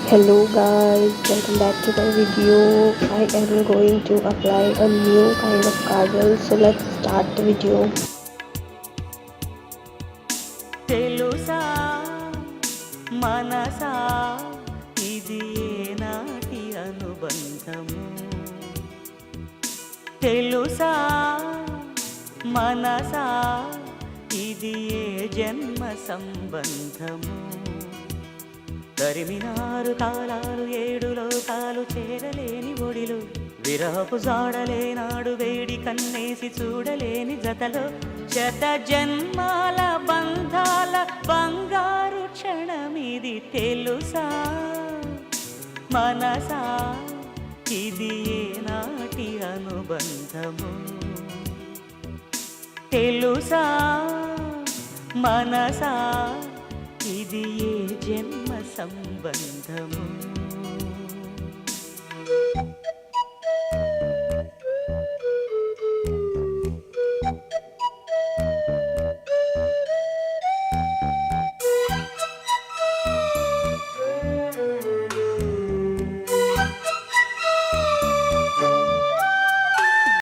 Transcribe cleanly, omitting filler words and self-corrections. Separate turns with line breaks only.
Hello guys, welcome back to my video. I am going to apply a new kind of kajal. So let's start the video.
తెలుసా మనసా ఇది ఏనాటి అనుబంధము తెలుసా మనసా ఇది ఏ జన్మ సంబంధము తరిమినారు కాలాలు ఏడు లోకాలు చేరలేని ఒడిలు విరహపు జాడలేనాడు వేడి కన్నేసి చూడలేని జతలో శత జన్మాల బంధాల బంగారు క్షణమిది తెలుసా మనసా ఇది ఏనాటి అనుబంధము తెలుసా మనసా ఇది ఏ జన్మ సంబంధము